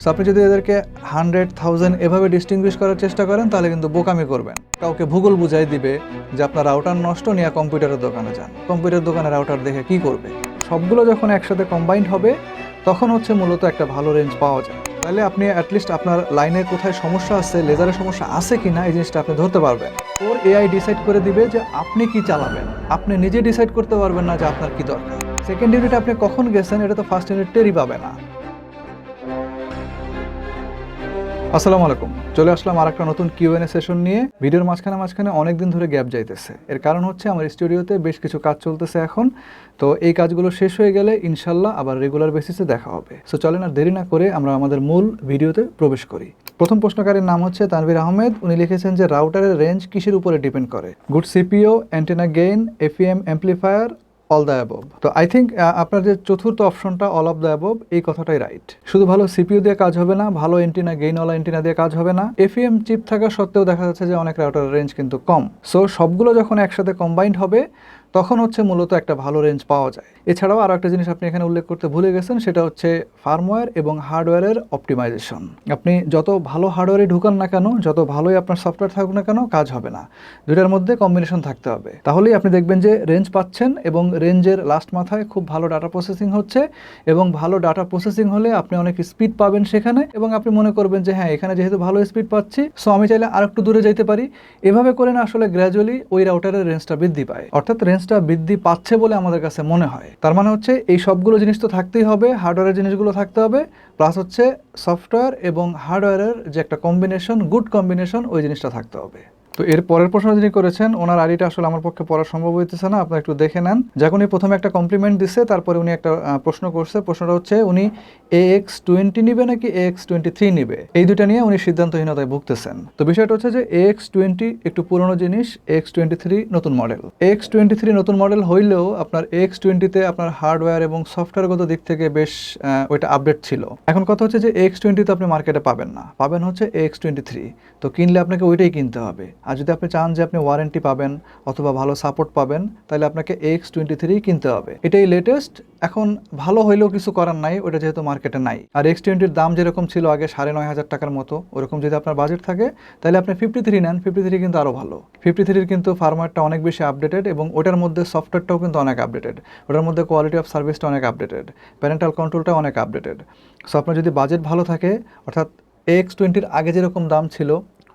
So আপনি যদি এদেরকে 100,000 এভাবে ডিস্টিংগুইশ করার চেষ্টা করেন তাহলে কিন্তু বোকামি করবেন। কাউকে ভূগোল বুঝাই দিবে যে আপনার রাউটার নষ্ট, নিয়ে কম্পিউটারের দোকানে যান। কম্পিউটার দোকানে রাউটার দেখে কি করবে? সবগুলো যখন একসাথে কম্বাইন্ড হবে তখন হচ্ছে মূলত একটা ভালো রেঞ্জ পাওয়া যায়। তাহলে আপনি অ্যাটলিস্ট আপনার লাইনে কোথায় সমস্যা আছে, লেজারের সমস্যা আছে কিনা, এই জিনিসটা আপনি ধরতে পারবেন। ওর এআই ডিসাইড করে দিবে যে আপনি কি চালাবেন। আপনি নিজে ডিসাইড করতে পারবেন না যে আপনার কি দরকার। সেকেন্ড ইউনিট আপনি কখন গেছেন এটা তো ফার্স্ট ইউনিট টেরই পাবে না। আসসালামু আলাইকুম, চলে আসলাম আর একটা নতুন কিউএনএ সেশন নিয়ে। ভিডিওর মাঝখানে অনেকদিন ধরে গ্যাপ যাইতেছে। এর কারণ হচ্ছে আমার স্টুডিওতে বেশ কিছু কাজ চলতেছে এখন। তো এই কাজগুলো শেষ হয়ে গেলে ইনশাল্লাহ আবার রেগুলার বেসিসে দেখা হবে। সো চলেন আর দেরি না করে আমরা আমাদের মূল ভিডিওতে প্রবেশ করি। প্রথম প্রশ্নকারীর নাম হচ্ছে তানভীর আহমেদ। উনি লিখেছেন যে রাউটারের রেঞ্জ কিসের উপরে ডিপেন্ড করে? Good CPU, antenna gain, FEM amplifier, all the above. তো আই থিঙ্ক আপনার যে চতুর্থ অপশনটা অল অফ দ্য অ্যাবভ, এই কথাটাই রাইট। শুধু ভালো সিপিইউ দিয়ে কাজ হবে না, ভালো এন্টিনা গেইনওয়ালা এন্টিনা দিয়ে কাজ হবে না। এফইএম চিপ থাকা সত্ত্বেও দেখা যাচ্ছে যে অনেক রাউটারের রেঞ্জ কিন্তু কম। সো সবগুলো যখন একসাথে কম্বাইন্ড হবে তখন হচ্ছে মূলত একটা ভালো রেঞ্জ পাওয়া যায়। এছাড়াও আরও একটা জিনিস আপনি এখানে উল্লেখ করতে ভুলে গেছেন, সেটা হচ্ছে ফার্মওয়্যার এবং হার্ডওয়্যারের অপটিমাইজেশন। আপনি যত ভালো হার্ডওয়্যারে ঢুকান না কেন, যত ভালোই আপনার সফটওয়্যার থাকুক না কেন, কাজ হবে না। দুটার মধ্যে কম্বিনেশন থাকতে হবে, তাহলেই আপনি দেখবেন যে রেঞ্জ পাচ্ছেন এবং রেঞ্জের লাস্ট মাথায় খুব ভালো ডাটা প্রসেসিং হচ্ছে। এবং ভালো ডাটা প্রসেসিং হলে আপনি অনেক স্পিড পাবেন সেখানে, এবং আপনি মনে করবেন যে হ্যাঁ, এখানে যেহেতু ভালো স্পিড পাচ্ছি, সো আমি চাইলে আর একটু দূরে যেতে পারি। এভাবে করে না আসলে গ্র্যাজুয়ালি ওই রাউটারের রেঞ্জটা বৃদ্ধি পায়, অর্থাৎ রেঞ্জটা বৃদ্ধি পাচ্ছে বলে আমাদের কাছে মনে হয়। তার মানে হচ্ছে এই সবগুলো জিনিস তো থাকতেই হবে, হার্ডওয়্যারের জিনিসগুলো থাকতে হবে, প্লাস হচ্ছে সফটওয়্যার এবং হার্ডওয়্যারের যে একটা কম্বিনেশন, গুড কম্বিনেশন, ওই জিনিসটা থাকতে হবে। তো এর পরের প্রশ্ন যিনি করেছেন, ওনার আইডিটা আসলে আমার পক্ষে পড়া সম্ভব হইতেছে না, আপনারা একটু দেখে নেন। যখন উনি প্রথমে একটা কমপ্লিমেন্ট দিচ্ছে, তারপরে উনি একটা প্রশ্ন করছে। প্রশ্নটা হচ্ছে উনি AX20 নিবে নাকি AX23 নিবে, এই দুটা নিয়ে উনি সিদ্ধান্তহীনতায় ভুগতেছেন। তো বিষয়টা হচ্ছে যে AX20 একটু পুরনো জিনিস, AX23 নতুন মডেল। AX23 নতুন মডেল হইলেও আপনার AX20-তে আপনার হার্ডওয়্যার এবং সফটওয়্যারগত দিক থেকে বেশ ওইটা আপডেট ছিল। এখন কথা হচ্ছে যে AX20 আপনি মার্কেটে পাবেন না, পাবেন হচ্ছে AX23। তো কিনলে আপনাকে ওইটাই কিনতে হবে। আর যদি আপনি চান যে আপনি ওয়ারেন্টি পাবেন অথবা ভালো সাপোর্ট পাবেন, তাহলে আপনাকে AX23 কিনতে হবে। এটাই লেটেস্ট। এখন ভালো হইলেও কিছু করার নাই, ওটা যেহেতু মার্কেটে নাই। আর X20-র দাম যেরকম ছিল আগে 9,500 টাকার মতো, ওরকম যদি আপনার বাজেট থাকে তাহলে আপনি 53 নেন। 53 কিন্তু আরও ভালো। 53-র কিন্তু ফার্মওয়্যারটা অনেক বেশি আপডেটেড এবং ওটার মধ্যে সফটওয়্যারটাও কিন্তু অনেক আপডেটেড। ওটার মধ্যে কোয়ালিটি অফ সার্ভিসটা অনেক আপডেটেড, প্যারেন্টাল কন্ট্রোলটা অনেক আপডেটেড। সো আপনার যদি বাজেট ভালো থাকে, অর্থাৎ AX20-র আগে যেরকম দাম ছিল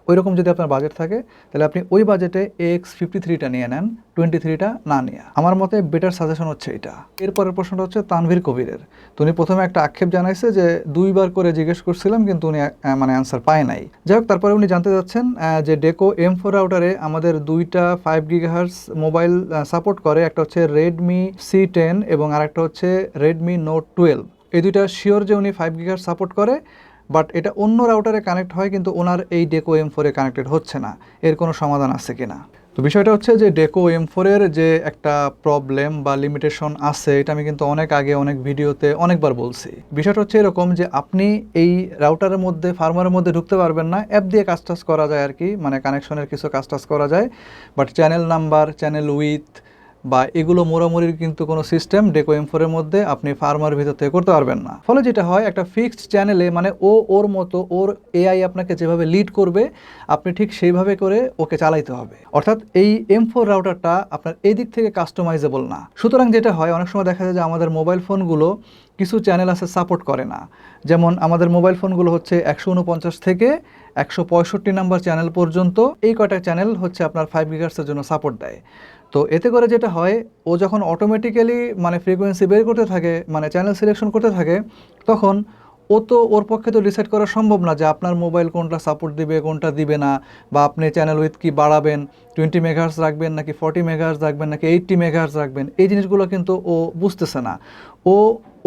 ওই রকম যদি আপনার বাজেট থাকে, তাহলে আপনি ওই বাজেটে AX53টা নিয়ে নেন, 23টা না নিয়ে। আমার মতে বেটার সাজেশন হচ্ছে এটা। এরপরের প্রশ্নটা হচ্ছে তানভীর কবিরের। তো উনি প্রথমে একটা আক্ষেপ জানাইছে যে 2বার করে জিজ্ঞেস করছিলাম কিন্তু উনি অ্যান্সার পায় নাই। যাই হোক, তারপরে উনি জানতে চাচ্ছেন যে ডেকো M4 রাউটারে আমাদের 2টা 5 GHz মোবাইল সাপোর্ট করে। একটা হচ্ছে Redmi C10 এবং আরেকটা হচ্ছে Redmi Note 12। এই দুইটা শিওর যে উনি 5 GHz সাপোর্ট করে, বাট এটা অন্য রাউটারে কানেক্ট হয় কিন্তু ওনার এই ডেকো M4-এ কানেক্টেড হচ্ছে না। এর কোনো সমাধান আছে কিনা? তো বিষয়টা হচ্ছে যে ডেকো M4-এর যে একটা প্রবলেম বা লিমিটেশন আছে, এটা আমি কিন্তু অনেক আগে অনেক ভিডিওতে অনেকবার বলছি। বিষয়টা হচ্ছে এরকম যে আপনি এই রাউটারের মধ্যে, ফার্মওয়্যারের মধ্যে ঢুকতে পারবেন না। অ্যাপ দিয়ে কাজ টাজ করা যায় আর কি, মানে কানেকশনের কিছু কাজ টাজ করা যায়, but channel number, channel with বা এগুলো মোড়ামুড়ির কিন্তু কোনো সিস্টেম ডেকো M4-এর মধ্যে আপনি ফার্মওয়্যারের ভিতর থেকে করতে পারবেন না। ফলে যেটা হয়, একটা ফিক্সড চ্যানেলে, মানে ওর মতো ওর এআই আপনাকে যেভাবে লিড করবে, আপনি ঠিক সেইভাবে করে ওকে চালাইতে হবে। অর্থাৎ এই M4 রাউটারটা আপনার এই দিক থেকে কাস্টমাইজেবল না। সুতরাং যেটা হয়, অনেক সময় দেখা যায় যে আমাদের মোবাইল ফোনগুলো কিছু চ্যানেল আছে সাপোর্ট করে না। যেমন আমাদের মোবাইল ফোনগুলো হচ্ছে 149 থেকে 165 নাম্বার চ্যানেল পর্যন্ত, এই কয়টা চ্যানেল হচ্ছে আপনার 5 GHz-এর জন্য সাপোর্ট দেয়। তো এতে করে যেটা হয়, ও যখন অটোমেটিক্যালি মানে ফ্রিকোয়েন্সি বের করতে থাকে, মানে চ্যানেল সিলেকশন করতে থাকে, তখন ওর পক্ষে তো ডিসাইড করা সম্ভব না যে আপনার মোবাইল কোনটা সাপোর্ট দিবে, কোনটা দিবে না, বা আপনি চ্যানেল উইথ কি বাড়াবেন, 20 মেগাহার্টজ রাখবেন নাকি 40 মেগাহার্টজ রাখবেন নাকি 80 মেগাহার্টজ রাখবেন। এই জিনিসগুলো কিন্তু ও বুঝতেছে না।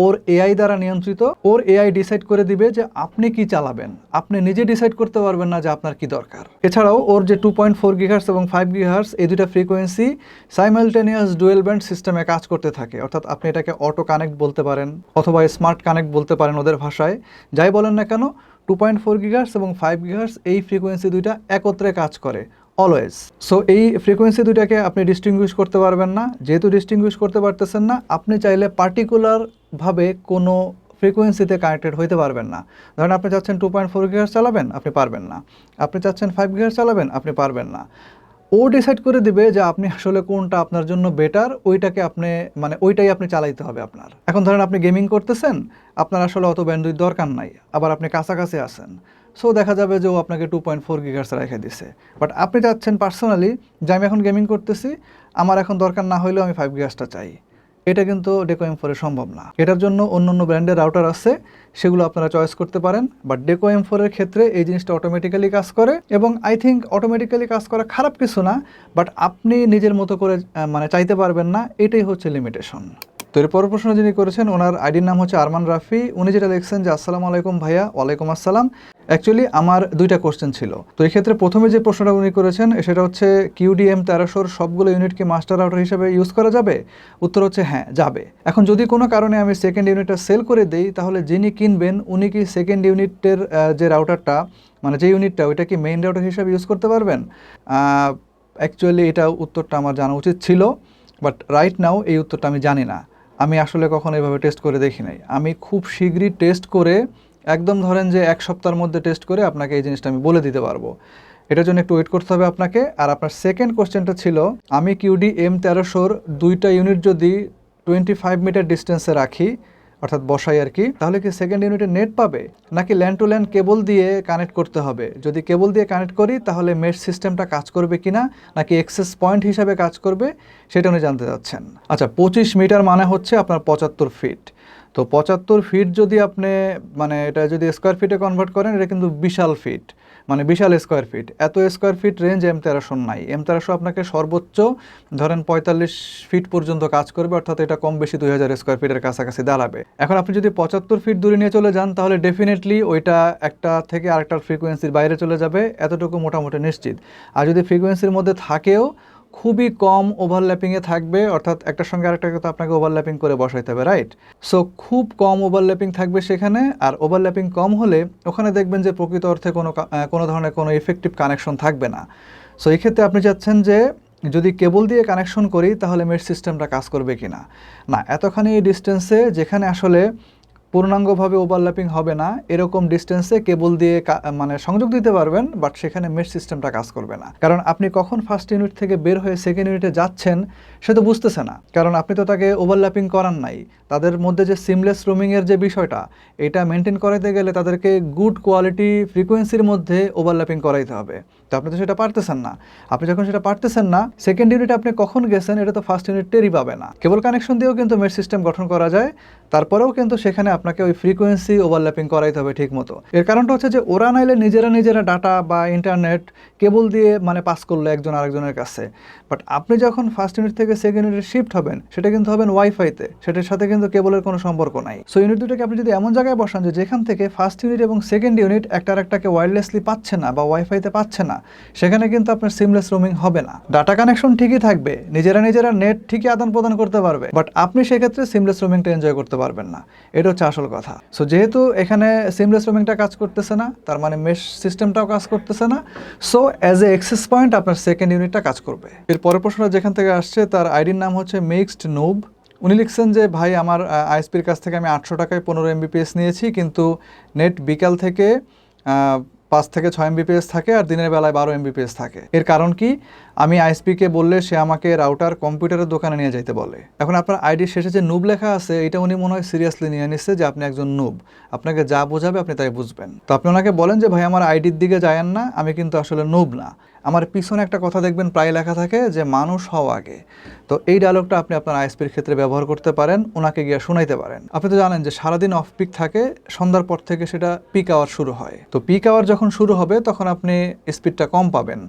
ওর এআই দ্বারা নিয়ন্ত্রিত। ওর এআই ডিসাইড করে দিবে যে আপনি কি চালাবেন, আপনি নিজে ডিসাইড করতে পারবেন না যে আপনার কি দরকার। এছাড়াও ওর যে 2.4 GHz এবং 5 GHz, এই দুটা ফ্রিকোয়েন্সি সাইমালটেনিয়াস ডুয়েল ব্যান্ড সিস্টেমে কাজ করতে থাকে। অর্থাৎ আপনি এটাকে অটো কানেক্ট বলতে পারেন অথবা স্মার্ট কানেক্ট বলতে পারেন ওদের ভাষায়, যাই বলেন না কেন। 2.4 GHz এবং 5 GHz এই ফ্রিকোয়েন্সি দুইটা একত্রে কাজ করে অলওয়েজ। সো এই ফ্রিকোয়েন্সি দুইটাকে আপনি ডিস্টিংগুইশ করতে পারবেন না। যেহেতু ডিস্টিংগুইশ করতে পারতেছেন না, আপনি চাইলে পার্টিকুলারভাবে কোনো ফ্রিকোয়েন্সিতে কানেক্টেড হইতে পারবেন না। ধরেন আপনি চাচ্ছেন 2.4 GHz চালাবেন, আপনি পারবেন না। আপনি চাচ্ছেন 5 GHz চালাবেন, আপনি পারবেন না। ও ডিসাইড করে দিবে যে আপনি আসলে কোনটা আপনার জন্য বেটার, ওইটাকে আপনি মানে ওইটাই আপনি চালাইতে হবে আপনার। এখন ধরেন আপনি গেমিং করতেছেন, আপনার আসলে অত ব্যান্ডউইথ দরকার নাই, আবার আপনি কাছাকাছি আছেন, সো দেখা যাবে যে ও আপনাকে 2.4 GHz রেখে দিছে। বাট আপনি চাচ্ছেন পার্সোনালি যে আমি এখন গেমিং করতেছি, আমার এখন দরকার না হলেও আমি 5 GHz চাই। এটা কিন্তু ডেকো M4 সম্ভব না। এটার জন্য অন্য ব্র্যান্ডের রাউটার আছে, সেগুলো আপনারা চয়েস করতে পারেন। বাট ডেকো M4 এর ক্ষেত্রে এই জিনিসটা অটোমেটিক্যালি কাজ করে, এবং আই থিঙ্ক অটোমেটিক্যালি কাজ করা খারাপ কিছু না, বাট আপনি নিজের মতো করে মানে চাইতে পারবেন না, এটাই হচ্ছে লিমিটেশন। তো এর পরের প্রশ্ন যিনি করেছেন, ওনার আইডির নাম হচ্ছে আরমান রাফি। উনি যেটা লিখছেন যে আসসালামু আলাইকুম ভাইয়া। ওয়ালাইকুম আসসালাম। অ্যাকচুয়ালি আমার দুইটা কোশ্চেন ছিল। তো এই ক্ষেত্রে প্রথমে যে প্রশ্নটা উনি করেছেন সেটা হচ্ছে কিউডিএম 1300 সবগুলো ইউনিটকে মাস্টার রাউটার হিসেবে ইউজ করা যাবে? উত্তর হচ্ছে হ্যাঁ, যাবে। এখন যদি কোনো কারণে আমি সেকেন্ড ইউনিটটা সেল করে দিই, তাহলে যিনি কিনবেন উনি কি সেকেন্ড ইউনিটের যে রাউটারটা মানে যে ইউনিটটা, ওইটা কি মেইন রাউটার হিসেবে ইউজ করতে পারবেন? অ্যাকচুয়ালি এটা উত্তরটা আমার জানা উচিত ছিল, বাট রাইট নাও এই উত্তরটা আমি জানি না। আমি আসলে কখনো এভাবে টেস্ট করে দেখি নাই। আমি খুব শীঘ্রই টেস্ট করে, একদম ধরেন যে 1 সপ্তাহের মধ্যে টেস্ট করে আপনাকে এই জিনিসটা আমি বলে দিতে পারবো। এটার জন্য একটু ওয়েট করতে হবে আপনাকে। আর আপনার সেকেন্ড কোশ্চেনটা ছিল, আমি কিউডি M1300 দুইটা ইউনিট যদি 25 মিটার ডিস্টেন্সে রাখি, অর্থাৎ বসাই আর কি, তাহলে কি সেকেন্ড ইউনিটে নেট পাবে, নাকি ল্যান্ড টু ল্যান্ড কেবল দিয়ে কানেক্ট করতে হবে? যদি কেবল দিয়ে কানেক্ট করি তাহলে মেশ সিস্টেমটা কাজ করবে কিনা, নাকি অ্যাক্সেস পয়েন্ট হিসাবে কাজ করবে, সেটা উনি জানতে চাচ্ছেন। আচ্ছা, 25 মিটার মানে হচ্ছে আপনার 75 ফিট। তো 75 ফিট যদি আপনি মানে এটা যদি স্কোয়ার ফিটে কনভার্ট করেন, এটা কিন্তু বিশাল ফিট, মানে বিশাল স্কোয়ার ফিট। এত স্কোয়ার ফিট রেঞ্জ M1300 নাই। M1300 আপনাকে সর্বোচ্চ ধরেন 45 ফিট পর্যন্ত কাজ করবে, অর্থাৎ এটা কম বেশি 2000 স্কোয়ার ফিটের কাছাকাছি দাঁড়াবে। এখন আপনি যদি 75 ফিট দূরে নিয়ে চলে যান, তাহলে ডেফিনেটলি ওইটা একটা থেকে আরেকটা ফ্রিকোয়েন্সির বাইরে চলে যাবে, এতটুকু মোটামুটি নিশ্চিত। আর যদি ফ্রিকোয়েন্সির মধ্যে থাকেও, খুবই কম ওভারল্যাপিংয়ে থাকবে, অর্থাৎ একটার সঙ্গে আরেকটাকে তো আপনাকে ওভারল্যাপিং করে বসাইতে হবে, রাইট? সো খুব কম ওভারল্যাপিং থাকবে সেখানে। আর ওভারল্যাপিং কম হলে ওখানে দেখবেন যে প্রকৃত অর্থে কোনো ধরনের কোনো ইফেক্টিভ কানেকশন থাকবে না। সো এই ক্ষেত্রে আপনি চাচ্ছেন যে যদি কেবল দিয়ে কানেকশন করি তাহলে মেশ সিস্টেমটা কাজ করবে কিনা। না, এতখানি ডিস্টেন্সে যেখানে আসলে পূর্ণাঙ্গভাবে ওভারল্যাপিং হবে না, এরকম ডিস্টেন্সে কেবল দিয়ে মানে সংযোগ দিতে পারবেন, বাট সেখানে মেশ সিস্টেমটা কাজ করবে না। কারণ আপনি কখন ফার্স্ট ইউনিট থেকে বের হয়ে সেকেন্ড ইউনিটে যাচ্ছেন সে তো বুঝতেছে না, কারণ আপনি তো তাকে ওভারল্যাপিং করান নাই। তাদের মধ্যে যে সিমলেস রোমিংয়ের যে বিষয়টা, এটা মেনটেন করাতে গেলে তাদেরকে গুড কোয়ালিটি ফ্রিকোয়েন্সির মধ্যে ওভারল্যাপিং করাইতে হবে। তো আপনি তো সেটা পারতেছেন না। আপনি যখন সেটা পারতেছেন না, সেকেন্ড ইউনিটে আপনি কখন গেছেন এটা তো ফার্স্ট ইউনিট টেরই পাবে না। কেবল কানেকশন দিয়েও কিন্তু মেশ সিস্টেম গঠন করা যায়, তারপরেও কিন্তু সেখানে আপনাকে ওই ফ্রিকোয়েন্সি ওভারল্যাপিং করাইতে হবে ঠিক মতো। এর কারণটা হচ্ছে যে ওরা নাইলে নিজেরা ডাটা বা ইন্টারনেট কেবল দিয়ে মানে পাস করলো একজন আরেকজনের কাছে, বাট আপনি যখন ফার্স্ট ইউনিট থেকে সেকেন্ড ইউনিটে শিফট হবেন, সেটা কিন্তু হবেন ওয়াইফাইতে, সেটার সাথে কিন্তু কেবলের কোনো সম্পর্ক নাই। সো ইউনিট দুটোকে আপনি যদি এমন জায়গায় বসান যে যেখান থেকে ফার্স্ট ইউনিট এবং সেকেন্ড ইউনিট একটা আরেকটাকে ওয়্যারলেসলি পাচ্ছে না বা ওয়াইফাইতে পাচ্ছে না, সেখানে কিন্তু আপনার সিমলেস রোমিং হবে না। ডাটা কানেকশন ঠিকই থাকবে, নিজেরা নেট ঠিকই আদান প্রদান করতে পারবে, বাট আপনি সেক্ষেত্রে সিমলেস রোমিংটা এনজয় করতে পারবেন না। এটা হচ্ছে আসল কথা। সো যেহেতু এখানে সিমলেস রোমিংটা কাজ করতেছে না, তার মানে মেশ সিস্টেমটাও কাজ করতেছে না, so as a access point আপনার সেকেন্ড ইউনিটটা কাজ করবে। এর পরের প্রশ্নটা যেখান থেকে আসছে, তার আইডির নাম হচ্ছে মিক্সড নুব। উনি লিখছেন যে ভাই, আমার আইএসপির কাছ থেকে আমি 800 টাকায় 15 MBPS নিয়েছি, কিন্তু নেট বিকাল থেকে 5 থেকে 6 MBPS থাকে আর দিনের বেলায় 12 MBPS থাকে। এর কারণ কি? আমি আইএসপিকে বললে সে আমাকে রাউটার কম্পিউটারের দোকানে নিয়ে যাইতে বলে। এখন আপনার আইডির শেষে যে নুব লেখা আছে, এটা উনি মনে হয় সিরিয়াসলি নিয়ে নিচ্ছে যে আপনি একজন নুব, আপনাকে যা বোঝাবে আপনি তাই বুঝবেন। তো আপনি ওনাকে বলেন যে ভাই, আমার আইডির দিকে যায়েন না, আমি কিন্তু আসলে নুব না। আমার পিছনে একটা কথা দেখবেন প্রায় লেখা থাকে যে মানুষ হওয়া আগে। তো এই ডায়লগটা আপনি আপনার আইএসপির ক্ষেত্রে ব্যবহার করতে পারেন, ওনাকে গিয়ে শোনাইতে পারেন। আপনি তো জানেন যে সারাদিন অফ পিক থাকে, সন্ধ্যার পর থেকে সেটা পিক আওয়ার শুরু হয়। তো পিক আওয়ার যখন শুরু হবে তখন আপনি স্পিডটা কম পাবেন,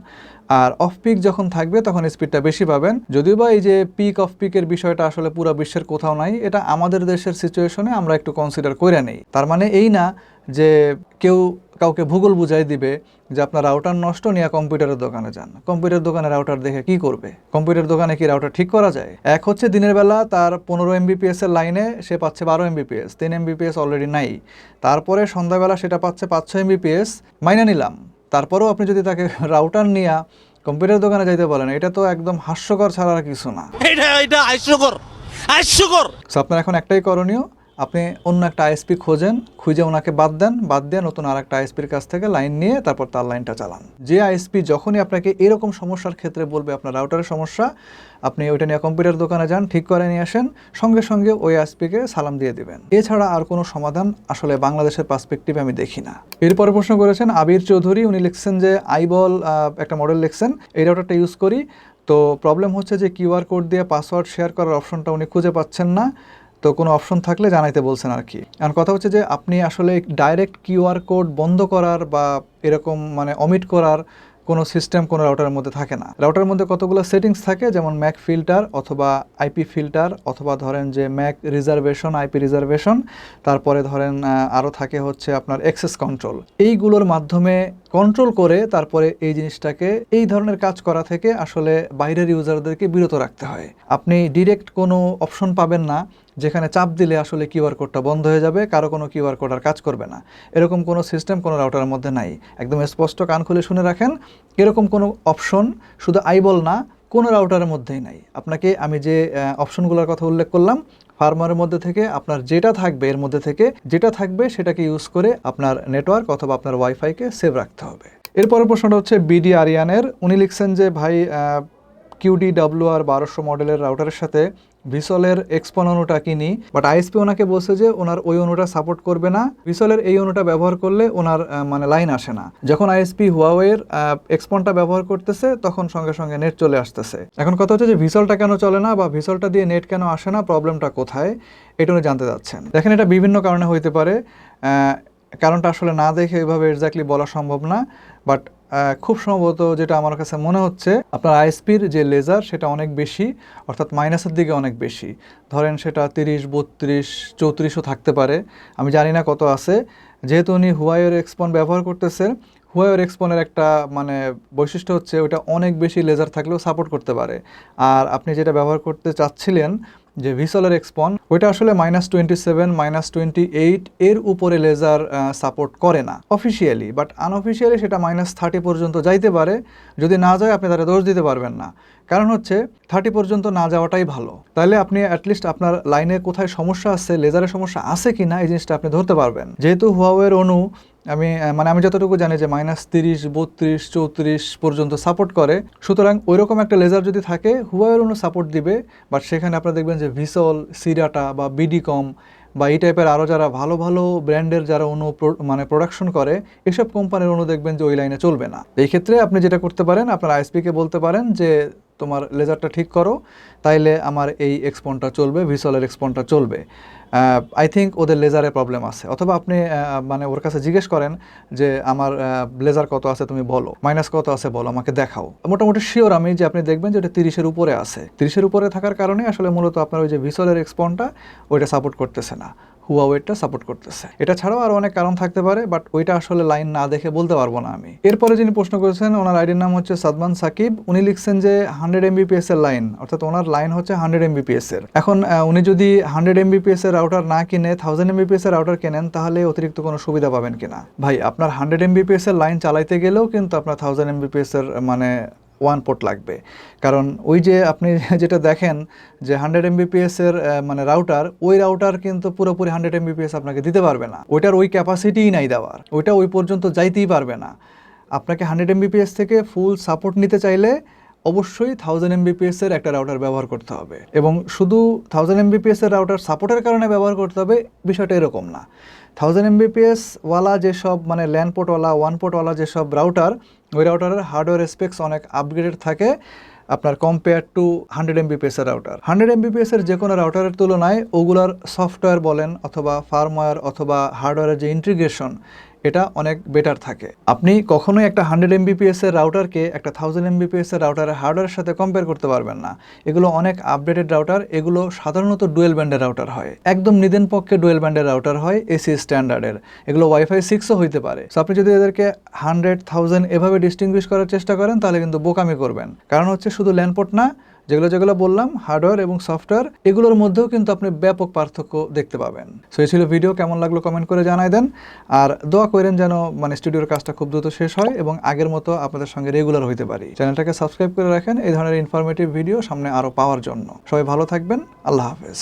আর অফ পিক যখন থাকবে তখন স্পিডটা বেশি পাবেন। যদিও বা এই যে পিক অফ পিকের বিষয়টা আসলে পুরো বিশ্বের কোথাও নাই, এটা আমাদের দেশের সিচুয়েশনে আমরা একটু কনসিডার করে নেই। তার মানে এই না যে কেউ কাউকে ভূগোল বুঝাই দিবে যে আপনার রাউটার নষ্ট, নিয়ে কম্পিউটারের দোকানে যান। কম্পিউটার দোকানে রাউটার দেখে কি করবে? কম্পিউটার দোকানে কি রাউটার ঠিক করা যায়? এক হচ্ছে দিনের বেলা তার 15 MBPS এর লাইনে সে পাচ্ছে 12 MBPS, 3 MBPS অলরেডি নাই। তারপরে সন্ধ্যাবেলা সেটা পাচ্ছে 5-6 MBPS, মাইনা নিলাম। তারপরেও আপনি যদি তাকে রাউটার নিয়ে কম্পিউটার দোকানে যাইতে বলেন, এটা তো একদম হাস্যকর ছাড়া আর কিছু না। এটা হাস্যকর। সো আপনার এখন একটাই করণীয়, আপনি অন্য একটা আইএসপি খোঁজেন, খুঁজে ওনাকে বাদ দিয়ে নতুন আর একটা আইএসপির কাছ থেকে লাইন নিয়ে তারপর তার লাইনটা চালান। যে আইএসপি যখনই আপনাকে এরকম সমস্যার ক্ষেত্রে বলবে আপনার রাউটারের সমস্যা, আপনি ওইটা নিয়ে কম্পিউটার দোকানে যান, ঠিক করে নিয়ে আসেন, সঙ্গে সঙ্গে ওই আইএসপিকে সালাম দিয়ে দিবেন। এছাড়া আর কোনো সমাধান আসলে বাংলাদেশের পার্সপেক্টিভে আমি দেখি না। এরপরে প্রশ্ন করেছেন আবির চৌধুরী, উনি লিখছেন যে আইবল একটা মডেল লিখছেন, এই রাউটারটা ইউজ করি, তো প্রবলেম হচ্ছে যে কিউআর কোড দিয়ে পাসওয়ার্ড শেয়ার করার অপশনটা উনি খুঁজে পাচ্ছেন না, তো কোনো অপশন থাকলে জানাইতে বলছেন আর কি। আর কথা হচ্ছে যে আপনি আসলে ডাইরেক্ট কিউআর কোড বন্ধ করার বা এরকম মানে অমিট করার কোনো সিস্টেম কোনো রাউটারের মধ্যে থাকে না। রাউটারের মধ্যে কতগুলো সেটিংস থাকে, যেমন ম্যাক ফিল্টার অথবা আইপি ফিল্টার, অথবা ধরেন যে ম্যাক রিজার্ভেশন, আইপি রিজার্ভেশন, তারপরে ধরেন আরও থাকে হচ্ছে আপনার অ্যাক্সেস কন্ট্রোল। এইগুলোর মাধ্যমে কন্ট্রোল করে তারপরে এই জিনিসটাকে, এই ধরনের কাজ করা থেকে আসলে বাইরের ইউজারদেরকে বিরত রাখতে হয়। আপনি ডিরেক্ট কোনো অপশন পাবেন না যেখানে চাপ দিলে আসলে কিউআর কোডটা বন্ধ হয়ে যাবে, কারো কোনো কিউআর কোড আর কাজ করবে না, এরকম কোনো সিস্টেম কোনো রাউটারের মধ্যে নাই। একদম স্পষ্ট কান খুলে শুনে রাখেন, এরকম কোনো অপশন শুধু আইবল না, কোনো রাউটারের মধ্যেই নাই। আপনাকে আমি যে অপশনগুলোর কথা উল্লেখ করলাম, ফার্মারের মধ্যে থেকে আপনার যেটা থাকবে, এর মধ্যে থেকে যেটা থাকবে সেটাকে ইউজ করে আপনার নেটওয়ার্ক অথবা আপনার ওয়াইফাইকে সেভ রাখতে হবে। এরপরের প্রশ্নটা হচ্ছে বিডি আরিয়ানের, উনি লিখছেন যে ভাই QDWR 1200 মডেলের রাউটারের সাথে ভিসলের এক্সপন অনুটা কিনি, বাট আইএসপি ওনাকে বলছে যে ওনার ওই অনুটা সাপোর্ট করবে না, ভিসলের এই অনুটা ব্যবহার করলে ওনার মানে লাইন আসে না। যখন আইএসপি হুয়াওয়ের এক্সপনটা ব্যবহার করতেছে তখন সঙ্গে সঙ্গে নেট চলে আসতেছে। এখন কথা হচ্ছে যে ভিসলটা কেন চলে না বা ভিসলটা দিয়ে নেট কেন আসে না, প্রবলেমটা কোথায়, এটা উনি জানতে চাচ্ছেন। দেখেন, এটা বিভিন্ন কারণে হইতে পারে, কারণটা আসলে না দেখে এইভাবে এক্স্যাক্টলি বলা সম্ভব না, বাট খুব সম্ভবত যেটা আমার কাছে মনে হচ্ছে, আপনার আইএসপির যে লেজার সেটা অনেক বেশি, অর্থাৎ মাইনাসের দিকে অনেক বেশি। ধরেন সেটা 30, 32, 34ও থাকতে পারে, আমি জানি না কত আছে। যেহেতু উনি হুয়াওয়ের এক্সপন ব্যবহার করতেছে, হুয়াওয়ের এক্সপনের একটা মানে বৈশিষ্ট্য হচ্ছে ওটা অনেক বেশি লেজার থাকলেও সাপোর্ট করতে পারে। আর আপনি যেটা ব্যবহার করতে চাচ্ছিলেন যে ভিসলের এক্সপন, ওইটা আসলে -27, -28 এর উপরে লেজার সাপোর্ট করে না অফিসিয়ালি, বাট আনঅফিসিয়ালি সেটা -30 পর্যন্ত যাইতে পারে। যদি না যায় আপনি তারা দোষ দিতে পারবেন না, কারণ হচ্ছে 30 পর্যন্ত না যাওয়াটাই ভালো। তাহলে আপনি অ্যাটলিস্ট আপনার লাইনে কোথায় সমস্যা আছে, লেজারের সমস্যা আছে কি না, এই জিনিসটা আপনি ধরতে পারবেন। যেহেতু হুয়াওয়ের অনু আমি যতটুকু জানি যে -30, 32, 34 পর্যন্ত সাপোর্ট করে, সুতরাং ওইরকম একটা লেজার যদি থাকে হুয়াওয়ের অনু সাপোর্ট দিবে। বাট সেখানে আপনারা দেখবেন যে ভিসল, সিডাটা বা বিডিকম বা এই টাইপের আরও যারা ভালো ভালো ব্র্যান্ডের যারা অনু প্রোডাকশন করে, এসব কোম্পানির অনু দেখবেন যে ওই লাইনে চলবে না। এই ক্ষেত্রে আপনি যেটা করতে পারেন, আপনার আইএসপিকে বলতে পারেন যে তোমার লেজারটা ঠিক করো, তাইলে আমার এই এক্সপনটা চলবে, ভিসলের এক্সপনটা চলবে। আই থিঙ্ক ওদের লেজারে প্রবলেম আছে, অথবা আপনি মানে ওর কাছে জিজ্ঞেস করেন যে আমার লেজার কত আছে তুমি বলো, মাইনাস কত আছে বলো, আমাকে দেখাও। মোটামুটি শিওর আমি যে আপনি দেখবেন যে ওটা 30-এর উপরে আছে। 30-এর উপরে থাকার কারণে আসলে মূলত আপনার ওই যে ভিসলের এক্সপনটা ওইটা সাপোর্ট করতেছে না, হুয়াওয়েটা সাপোর্ট করতেছে। এটা ছাড়াও আরও অনেক কারণ থাকতে পারে, বাট ওইটা আসলে লাইন না দেখে বলতে পারবো না আমি। এরপরে যিনি প্রশ্ন করেছেন, ওনার আইডির নাম হচ্ছে সাদমান সাকিব, উনি লিখছেন যে 100 Mbps এর লাইন, অর্থাৎ ওনার লাইন হচ্ছে 100 Mbps এর। এখন উনি যদি 100 Mbps এর রাউটার না কিনে 1000 Mbps এর রাউটার কেনেন, তাহলে অতিরিক্ত কোনো সুবিধা পাবেন কিনা? ভাই, আপনার 100 Mbps এর লাইন চালাইতে গেলেও কিন্তু আপনার 1000 Mbps এর মানে ওয়ান পোর্ট লাগবে। কারণ ওই যে আপনি যেটা দেখেন যে 100 Mbps এর মানে রাউটার, ওই রাউটার কিন্তু পুরোপুরি 100 Mbps আপনাকে দিতে পারবে না, ওইটার ওই ক্যাপাসিটিই নাই দেওয়ার, ওইটা ওই পর্যন্ত যাইতেই পারবে না। আপনাকে 100 Mbps থেকে ফুল সাপোর্ট নিতে চাইলে অবশ্যই 1000 Mbps এর একটা রাউটার ব্যবহার করতে হবে, এবং শুধু 1000 Mbps এর রাউটার সাপোর্টের কারণে ব্যবহার করতে হবে বিষয়টা এরকম না। 1000 Mbps ওয়ালা যেসব মানে ল্যান্ড পোর্টওয়ালা, ওয়ান পোর্টওয়ালা যেসব রাউটার, ওই রাউটারের হার্ডওয়্যার স্পেক্স অনেক আপগ্রেডেড থাকে আপনার কম্পেয়ার টু 100 Mbps এর রাউটার। 100 Mbps এর যে কোনো রাউটারের তুলনায় ওগুলার সফটওয়্যার বলেন অথবা ফার্মওয়্যার অথবা হার্ডওয়্যারের যে ইন্টিগ্রেশন, এটা অনেক বেটার থাকে। আপনি কখনোই একটা 100 Mbps এর রাউটারকে একটা 1000 Mbps এর রাউটারের হার্ডওয়্যারের সাথে কম্পেয়ার করতে পারবেন না। এগুলো অনেক আপডেটেড রাউটার, এগুলো সাধারণত ডুয়েল ব্যান্ডের রাউটার হয়, একদম নিদেন পক্ষে ডুয়েল ব্যান্ডের রাউটার হয়, এসি স্ট্যান্ডার্ডের। এগুলো ওয়াইফাই 6ও হইতে পারে। সো আপনি যদি এদেরকে 100, 1000 এভাবে ডিস্টিংগুইশ করার চেষ্টা করেন, তাহলে কিন্তু বোকামি করবেন। কারণ হচ্ছে শুধু ল্যান্ড পোর্ট না, যেগুলো বললাম হার্ডওয়্যার এবং সফটওয়্যার, এগুলোর মধ্যেও কিন্তু আপনি ব্যাপক পার্থক্য দেখতে পাবেন। সো এই ছিল ভিডিও, কেমন লাগলো কমেন্ট করে জানাই দেন, আর দোয়া করেন যেন মানে স্টুডিওর কাজটা খুব দ্রুত শেষ হয় এবং আগের মতো আপনাদের সঙ্গে রেগুলার হইতে পারি। চ্যানেলটাকে সাবস্ক্রাইব করে রাখেন এই ধরনের ইনফরমেটিভ ভিডিও সামনে আরও পাওয়ার জন্য। সবাই ভালো থাকবেন, আল্লাহ হাফেজ।